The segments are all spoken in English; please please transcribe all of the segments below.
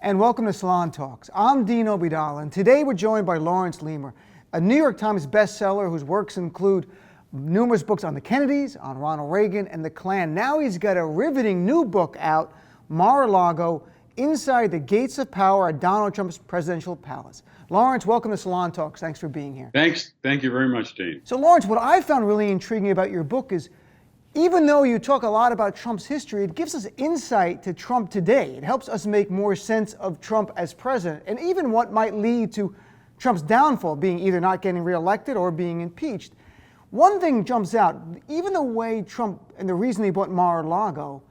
And welcome to Salon Talks. I'm Dean Obeidallah, and today we're joined by Laurence Leamer, a New York Times bestseller whose works include numerous books on the Kennedys, on Ronald Reagan, and the Klan. Now he's got a riveting new book out, Mar-a-Lago, Inside the Gates of Power at Donald Trump's Presidential Palace. Laurence, welcome to Salon Talks. Thanks for being here. Thanks. Thank you very much, Dean. So Laurence, what I found really intriguing about your book is even though you talk a lot about Trump's history, it gives us insight to Trump today. It helps us make more sense of Trump as president and even what might lead to Trump's downfall, being either not getting reelected or being impeached. One thing jumps out, even the way Trump and the reason he bought Mar-a-Lago,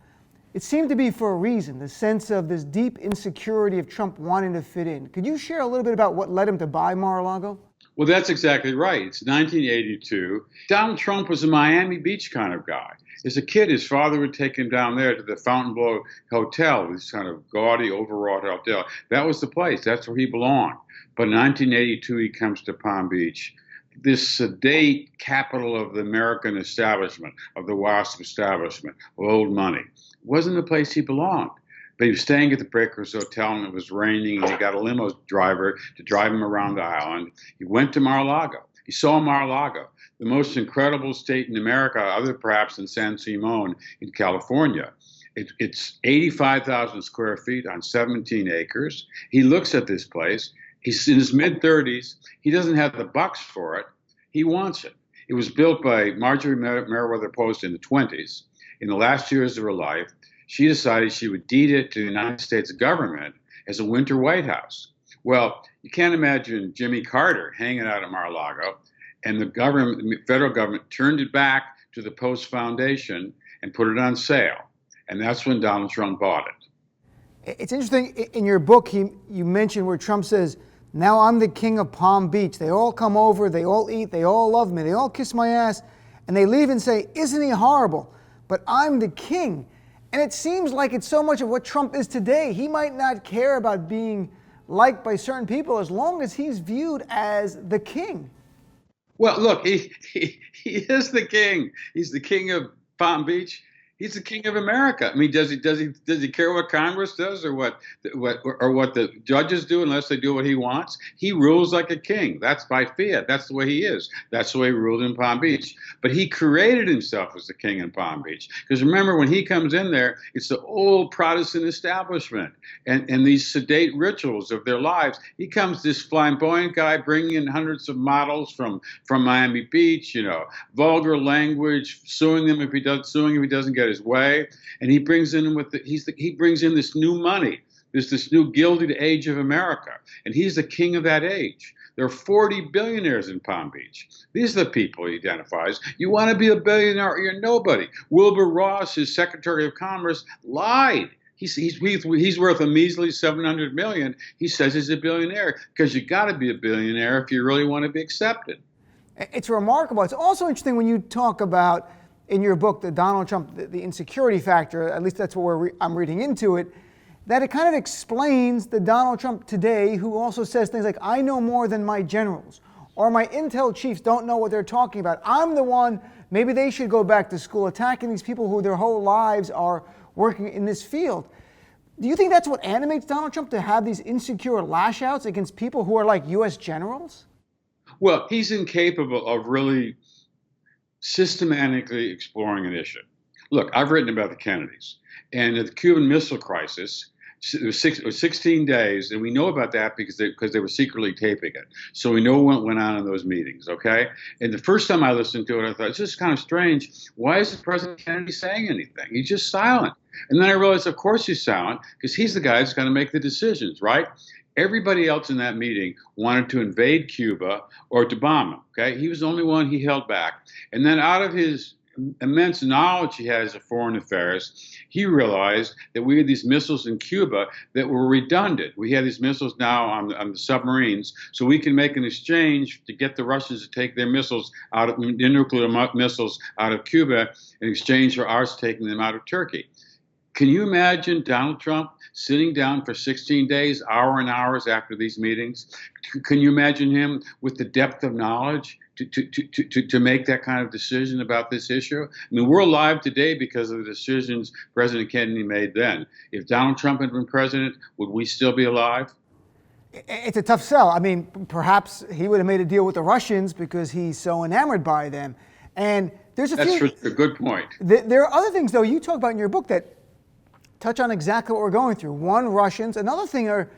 it seemed to be for a reason, the sense of this deep insecurity of Trump wanting to fit in. Could you share a little bit about what led him to buy Mar-a-Lago? Well, that's exactly right. It's 1982. Donald Trump was a Miami Beach kind of guy. As a kid, his father would take him down there to the Fontainebleau Hotel, this kind of gaudy, overwrought hotel. That was the place. That's where he belonged. But in 1982, he comes to Palm Beach, this sedate capital of the American establishment, of the WASP establishment, of old money. It wasn't the place he belonged. But he was staying at the Breakers Hotel, and it was raining, and he got a limo driver to drive him around the island. He went to Mar-a-Lago. He saw Mar-a-Lago, the most incredible state in America, other perhaps than San Simon in California. It's 85,000 square feet on 17 acres. He looks at this place. He's in his mid-30s. He doesn't have the bucks for it. He wants it. It was built by Marjorie Meriwether Post in the 20s. In the last years of her life, she decided she would deed it to the United States government as a winter White House. Well, you can't imagine Jimmy Carter hanging out at Mar-a-Lago, and the federal government turned it back to the Post Foundation and put it on sale. And that's when Donald Trump bought it. It's interesting, in your book, you mentioned where Trump says, now I'm the king of Palm Beach. They all come over, they all eat, they all love me, they all kiss my ass, and they leave and say, isn't he horrible? But I'm the king. And it seems like it's so much of what Trump is today. He might not care about being liked by certain people as long as he's viewed as the king. Well, look, he is the king. He's the king of Palm Beach. He's the king of America. I mean, does he care what Congress does or what the judges do unless they do what he wants? He rules like a king. That's by fiat. That's the way he is. That's the way he ruled in Palm Beach. But he created himself as the king in Palm Beach. Because remember, when he comes in there, it's the old Protestant establishment and these sedate rituals of their lives. He comes, this flamboyant guy, bringing in hundreds of models from Miami Beach, vulgar language, suing if he doesn't get his way, and he brings in he brings in this new money. There's this new gilded age of America, and he's the king of that age. There are 40 billionaires in Palm Beach. These are the people he identifies. You want to be a billionaire, you're nobody. Wilbur Ross, his Secretary of Commerce, lied. He's worth a measly $700 million. He says he's a billionaire because you got to be a billionaire if you really want to be accepted. It's remarkable. It's also interesting when you talk about in your book, the Donald Trump, the Insecurity Factor, at least that's what I'm reading into it, that it kind of explains the Donald Trump today who also says things like, I know more than my generals, or my intel chiefs don't know what they're talking about. I'm the one, maybe they should go back to school, attacking these people who their whole lives are working in this field. Do you think that's what animates Donald Trump, to have these insecure lash outs against people who are like U.S. generals? Well, he's incapable of really systematically exploring an issue. Look, I've written about the Kennedys and the Cuban Missile Crisis. It was 16 days, and we know about that because they were secretly taping it. So we know what went on in those meetings, okay? And the first time I listened to it, I thought, it's just kind of strange. Why isn't President Kennedy saying anything? He's just silent. And then I realized, of course he's silent, because he's the guy that's going to make the decisions, right? Everybody else in that meeting wanted to invade Cuba or to bomb him, okay? He was the only one he held back. And then out of his immense knowledge he has of foreign affairs, he realized that we had these missiles in Cuba that were redundant. We have these missiles now on the submarines, so we can make an exchange to get the Russians to take their missiles out of their nuclear missiles out of Cuba in exchange for ours taking them out of Turkey. Can you imagine Donald Trump sitting down for 16 days, hours and hours after these meetings. Can you imagine him with the depth of knowledge to make that kind of decision about this issue? I mean, we're alive today because of the decisions President Kennedy made then. If Donald Trump had been president, would we still be alive? It's a tough sell. I mean, perhaps he would have made a deal with the Russians because he's so enamored by them. And there's That's a good point. There are other things, though, you talk about in your book that touch on exactly what we're going through. One, Russians. Another thing are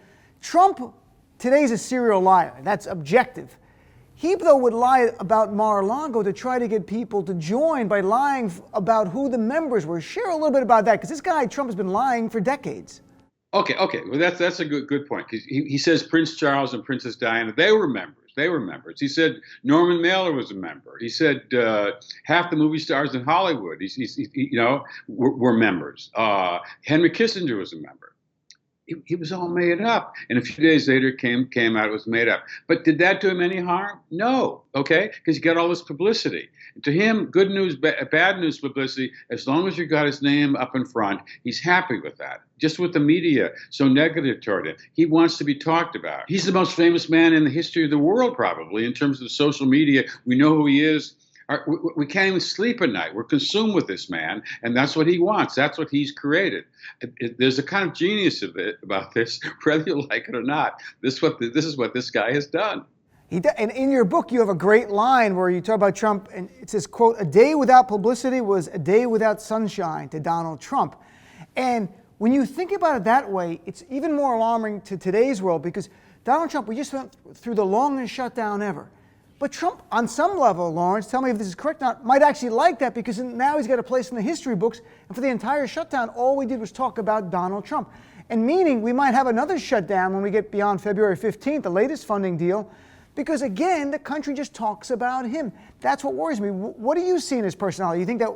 Trump today is a serial liar. That's objective. He, though, would lie about Mar-a-Lago to try to get people to join by lying about who the members were. Share a little bit about that, because this guy, Trump, has been lying for decades. Okay. Well, that's a good point. He says Prince Charles and Princess Diana, they were members. He said Norman Mailer was a member. He said half the movie stars in Hollywood, were members. Henry Kissinger was a member. He was all made up. And a few days later came out, it was made up. But did that do him any harm? No, okay? Because he got all this publicity. To him, good news, bad news publicity, as long as you got his name up in front, he's happy with that. Just with the media so negative toward him, he wants to be talked about. He's the most famous man in the history of the world, probably, in terms of social media. We know who he is. We can't even sleep at night. We're consumed with this man, and that's what he wants. That's what he's created. There's a kind of genius about this, whether you like it or not. This is what this guy has done. And in your book, you have a great line where you talk about Trump, and it says, quote, "A day without publicity was a day without sunshine to Donald Trump." And when you think about it that way, it's even more alarming to today's world, because Donald Trump, we just went through the longest shutdown ever. But Trump, on some level, Laurence, tell me if this is correct or not, might actually like that, because now he's got a place in the history books. And for the entire shutdown, all we did was talk about Donald Trump. And meaning we might have another shutdown when we get beyond February 15th, the latest funding deal, because again, the country just talks about him. That's what worries me. What do you see in his personality? You think that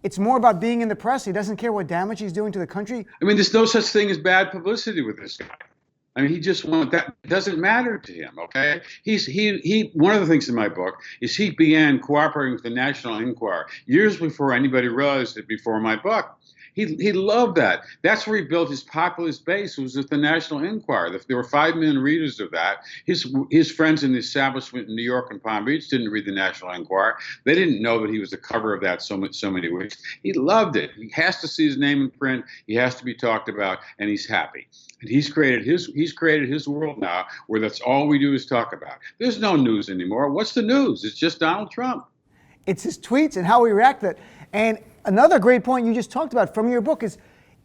it's more about being in the press? He doesn't care what damage he's doing to the country? I mean, there's no such thing as bad publicity with this guy. I mean, he just wants that. It doesn't matter to him, okay? He. One of the things in my book is he began cooperating with the National Enquirer years before anybody realized it before my book. He loved that. That's where he built his populist base, was at the National Enquirer. There were 5 million readers of that. His friends in the establishment in New York and Palm Beach didn't read the National Enquirer. They didn't know that he was the cover of that so many weeks. He loved it. He has to see his name in print. He has to be talked about, and he's happy. And he's created his world now where that's all we do is talk about. There's no news anymore. What's the news? It's just Donald Trump. It's his tweets and how we react to it. And another great point you just talked about from your book is,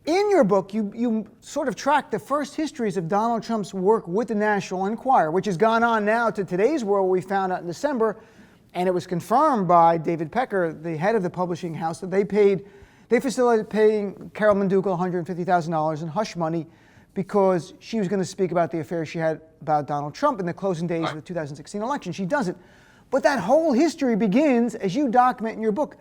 in your book, you sort of track the first histories of Donald Trump's work with the National Enquirer, which has gone on now to today's world. We found out in December, and it was confirmed by David Pecker, the head of the publishing house, that they facilitated paying Carol Manduka $150,000 in hush money because she was going to speak about the affair she had about Donald Trump in the closing days of the 2016 election. She doesn't. But that whole history begins, as you document in your book,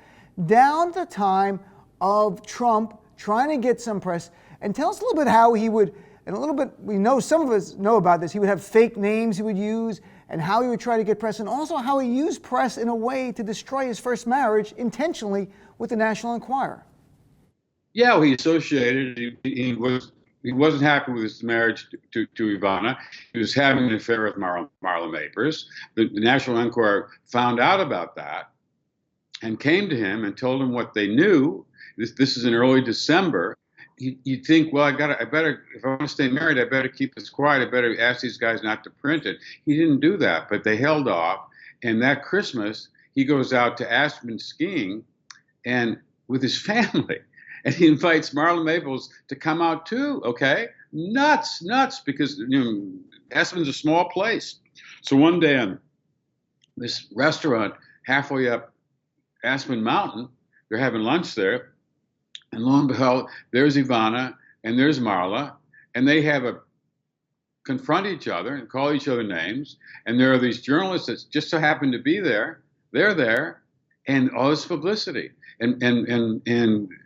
down the time of Trump trying to get some press. And tell us a little bit how he would, and a little bit, we know, some of us know about this, he would have fake names he would use, and how he would try to get press, and also how he used press in a way to destroy his first marriage intentionally with the National Enquirer. Yeah, well, he associated, he wasn't happy with his marriage to Ivana. He was having an affair with Marla Mapers. The National Enquirer found out about that and came to him and told him what they knew. This is in early December. You'd think, well, if I want to stay married, I better keep this quiet. I better ask these guys not to print it. He didn't do that, but they held off. And that Christmas, he goes out to Aspen skiing and with his family. And he invites Marla Maples to come out too, okay? Nuts, because Aspen's a small place. So one day on this restaurant halfway up Aspen Mountain, they're having lunch there, and lo and behold, there's Ivana and there's Marla, and they confront each other and call each other names, and there are these journalists that just so happen to be there. They're there, and all this publicity. And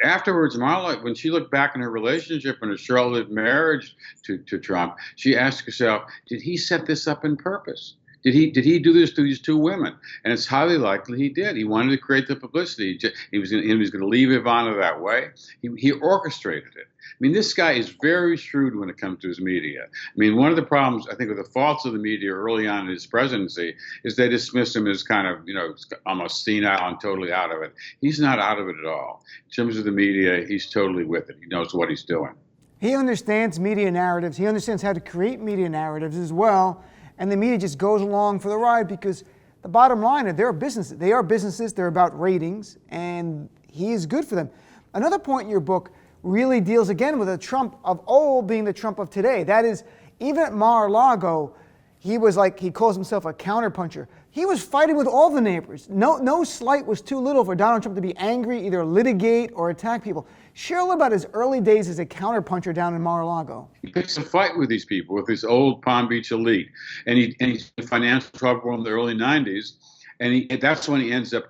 afterwards, Marla, when she looked back on her relationship and her short-lived marriage to Trump, she asked herself, did he set this up on purpose? Did he do this to these two women? And it's highly likely he did. He wanted to create the publicity. He was going to leave Ivana that way. He orchestrated it. I mean, this guy is very shrewd when it comes to his media. I mean, one of the problems, I think, with the faults of the media early on in his presidency is they dismissed him as kind of, almost senile and totally out of it. He's not out of it at all. In terms of the media, he's totally with it. He knows what he's doing. He understands media narratives. He understands how to create media narratives as well. And the media just goes along for the ride because the bottom line is they're businesses. They are businesses. They're about ratings, and he is good for them. Another point in your book really deals again with a Trump of old being the Trump of today. That is, even at Mar-a-Lago, he calls himself a counterpuncher. He was fighting with all the neighbors. No slight was too little for Donald Trump to be angry, either litigate or attack people. Share a little about his early days as a counterpuncher down in Mar-a-Lago. He picks a fight with these people, with this old Palm Beach elite, and he's in financial trouble in the early '90s, and that's when he ends up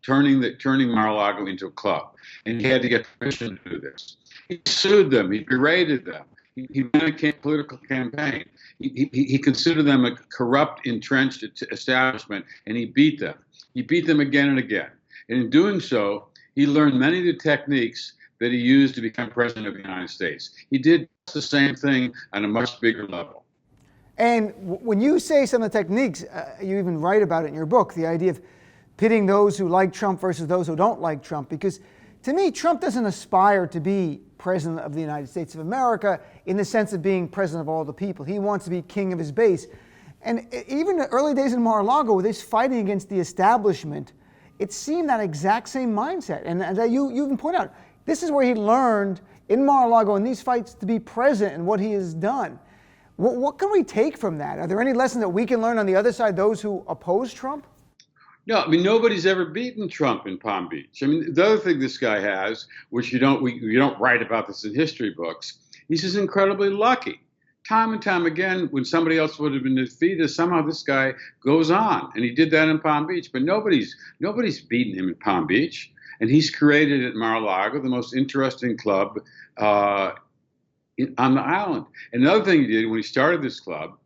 turning Mar-a-Lago into a club, and he had to get permission to do this. He sued them. He berated them. He ran a political campaign. He considered them a corrupt, entrenched establishment, and he beat them. He beat them again and again. And in doing so, he learned many of the techniques that he used to become president of the United States. He did the same thing on a much bigger level. And when you say some of the techniques, you even write about it in your book, the idea of pitting those who like Trump versus those who don't like Trump, because to me, Trump doesn't aspire to be president of the United States of America in the sense of being president of all the people. He wants to be king of his base. And even the early days in Mar-a-Lago, with this fighting against the establishment, it seemed that exact same mindset. And as you even point out, this is where he learned in Mar-a-Lago in these fights to be president and what he has done. What can we take from that? Are there any lessons that we can learn on the other side, those who oppose Trump? No, I mean, nobody's ever beaten Trump in Palm Beach. I mean, the other thing this guy has, which you don't write about this in history books, he's just incredibly lucky. Time and time again, when somebody else would have been defeated, somehow this guy goes on, and he did that in Palm Beach. But nobody's beaten him in Palm Beach, and he's created at Mar-a-Lago the most interesting club on the island. And another thing he did when he started this club,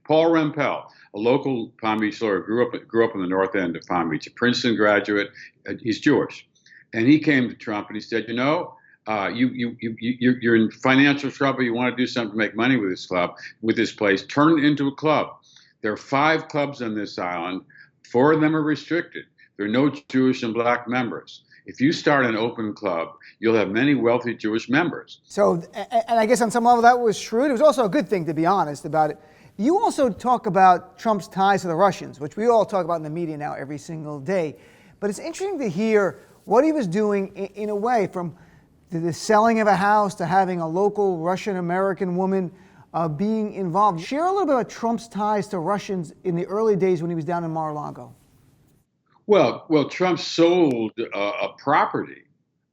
Paul Rempel, a local Palm Beach lawyer, grew up in the north end of Palm Beach, a Princeton graduate. He's Jewish, and he came to Trump and he said, you're in financial trouble. You want to do something to make money with this club, with this place. Turn it into a club. There are 5 clubs on this island. 4 of them are restricted. There are no Jewish and black members. If you start an open club, you'll have many wealthy Jewish members. So, and I guess on some level that was shrewd. It was also a good thing, to be honest about it. You also talk about Trump's ties to the Russians, which we all talk about in the media now every single day. But it's interesting to hear what he was doing in a way, from the selling of a house to having a local Russian-American woman being involved. Share a little bit about Trump's ties to Russians in the early days when he was down in Mar-a-Lago. Well, Trump sold a property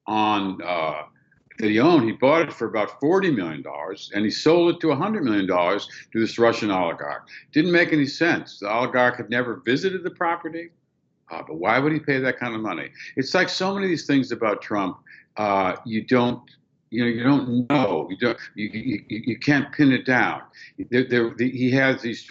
that he owned. He bought it for about $40 million, and he sold it to $100 million to this Russian oligarch. Didn't make any sense. The oligarch had never visited the property, but why would he pay that kind of money? It's like so many of these things about Trump. You don't know. You can't pin it down. He has these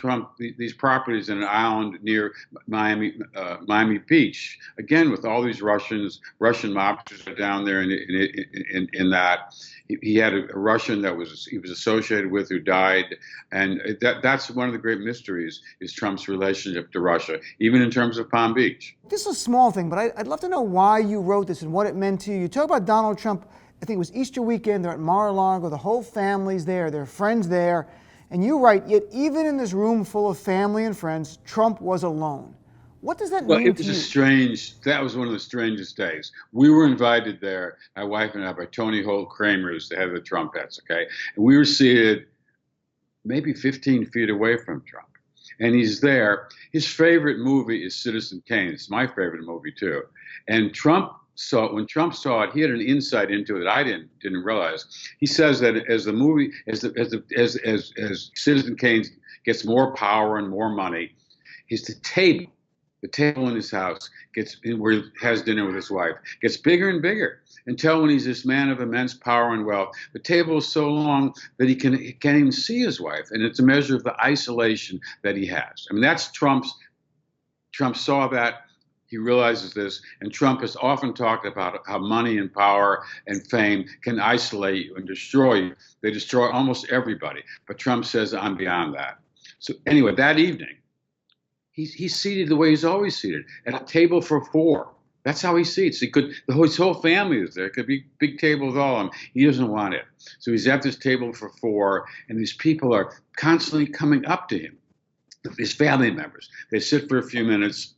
properties in an island near Miami Beach. Again, with all these Russian mobsters are down there in that. He had a Russian that he was associated with who died, and that's one of the great mysteries is Trump's relationship to Russia, even in terms of Palm Beach. This is a small thing, but I'd love to know why you wrote this and what it meant to you. You talk about Donald Trump. I think it was Easter weekend. They're at Mar-a-Lago. The whole family's there. Their friends there. And you write, yet even in this room full of family and friends, Trump was alone. What does that mean to you? That was one of the strangest days. We were invited there, my wife and I, by Tony Holt Kramer, who's the head of the Trumpettes, okay? And we were seated maybe 15 feet away from Trump. And he's there. His favorite movie is Citizen Kane. It's my favorite movie, too. And when Trump saw it, he had an insight into it I didn't realize. He says that as Citizen Kane gets more power and more money, the the table in his house where he has dinner with his wife gets bigger and bigger until when he's this man of immense power and wealth, the table is so long that he can't even see his wife. And it's a measure of the isolation that he has. I mean, that's Trump saw that. He realizes this, and Trump has often talked about how money and power and fame can isolate you and destroy you. They destroy almost everybody. But Trump says, I'm beyond that. So anyway, that evening, he's seated the way he's always seated, at a table for four. That's how he seats. His whole family is there. It could be big table with all of them. He doesn't want it. So he's at this table for four, and these people are constantly coming up to him, his family members. They sit for a few minutes,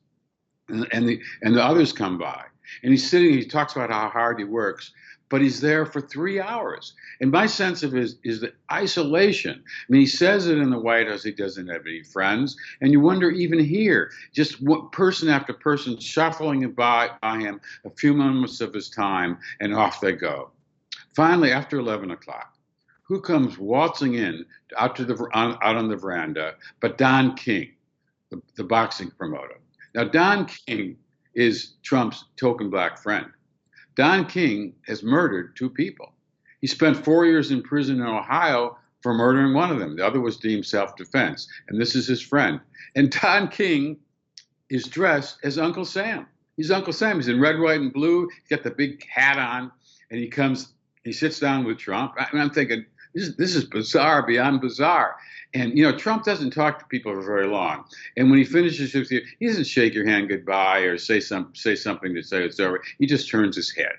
and the others come by. And he's sitting, he talks about how hard he works, but he's there for 3 hours. And my sense of it is the isolation. I mean, he says it in the White House, he doesn't have any friends. And you wonder even here, just person after person shuffling by him, a few moments of his time, and off they go. Finally, after 11 o'clock, who comes waltzing in out on the veranda but Don King, the boxing promoter. Now, Don King is Trump's token black friend. Don King has murdered 2 people. He spent 4 years in prison in Ohio for murdering one of them. The other was deemed self-defense, and this is his friend. And Don King is dressed as Uncle Sam. He's Uncle Sam. He's in red, white, and blue. He's got the big hat on, and he sits down with Trump. I'm thinking, this is bizarre beyond bizarre. And, Trump doesn't talk to people for very long. And when he finishes with you, he doesn't shake your hand goodbye or say something to say it's over. He just turns his head.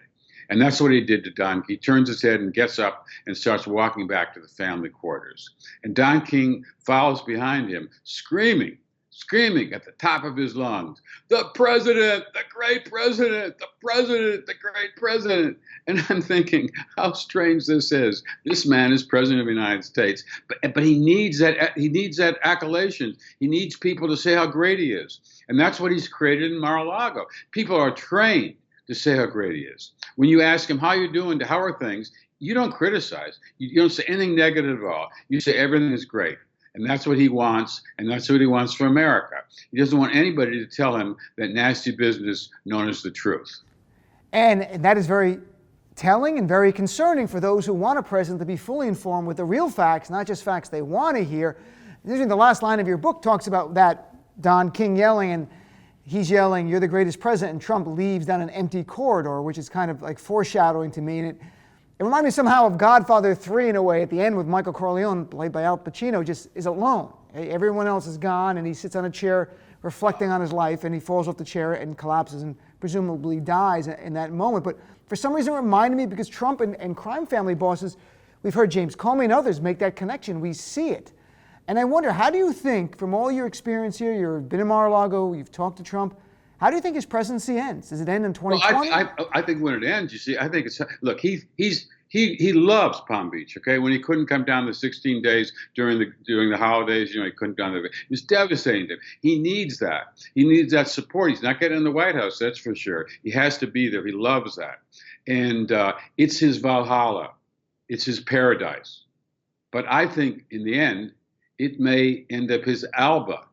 And that's what he did to Don. He turns his head and gets up and starts walking back to the family quarters. And Don King follows behind him, screaming at the top of his lungs, the president, the great president, the president, the great president. And I'm thinking, how strange this is. This man is president of the United States, but he needs that accolation. He needs people to say how great he is. And that's what he's created in Mar-a-Lago. People are trained to say how great he is. When you ask him, how you doing, how are things, you don't criticize. You don't say anything negative at all. You say everything is great. And that's what he wants, and that's what he wants for America. He doesn't want anybody to tell him that nasty business known as the truth. And that is very telling and very concerning for those who want a president to be fully informed with the real facts, not just facts they want to hear. The last line of your book talks about that Don King yelling, and he's yelling, "You're the greatest president," and Trump leaves down an empty corridor, which is kind of like foreshadowing to me. And it reminded me somehow of Godfather 3 in a way at the end with Michael Corleone, played by Al Pacino, just is alone. Everyone else is gone, and he sits on a chair reflecting on his life, and he falls off the chair and collapses and presumably dies in that moment. But for some reason it reminded me, because Trump and crime family bosses, we've heard James Comey and others make that connection. We see it. And I wonder, how do you think, from all your experience here, you've been in Mar-a-Lago, you've talked to Trump, how do you think his presidency ends? Does it end in 2020? Well, I think when it ends, you see, I think it's, look, he loves Palm Beach, okay? When he couldn't come down the 16 days during the holidays, he couldn't come down. It was devastating to him. He needs that. He needs that support. He's not getting in the White House, that's for sure. He has to be there. He loves that. And it's his Valhalla. It's his paradise. But I think in the end, it may end up his Alba.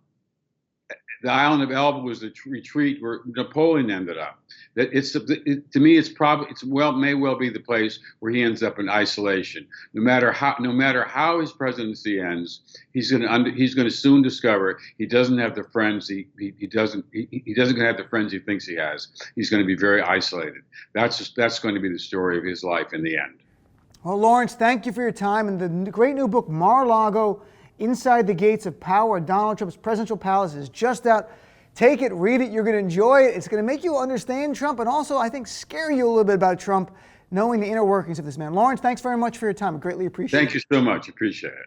The island of Elba was the retreat where Napoleon ended up. That to me, may well be the place where he ends up in isolation. No matter how his presidency ends, he's going to soon discover he doesn't have the friends he doesn't have the friends he thinks he has. He's going to be very isolated. That's going to be the story of his life in the end. Well, Laurence, thank you for your time, and the great new book, Mar-a-Lago, Inside the Gates of Power, Donald Trump's Presidential Palace, is just out. Take it, read it, you're going to enjoy it. It's going to make you understand Trump, and also, I think, scare you a little bit about Trump, knowing the inner workings of this man. Laurence, thanks very much for your time. I greatly appreciate it. Thank you so much. Appreciate it.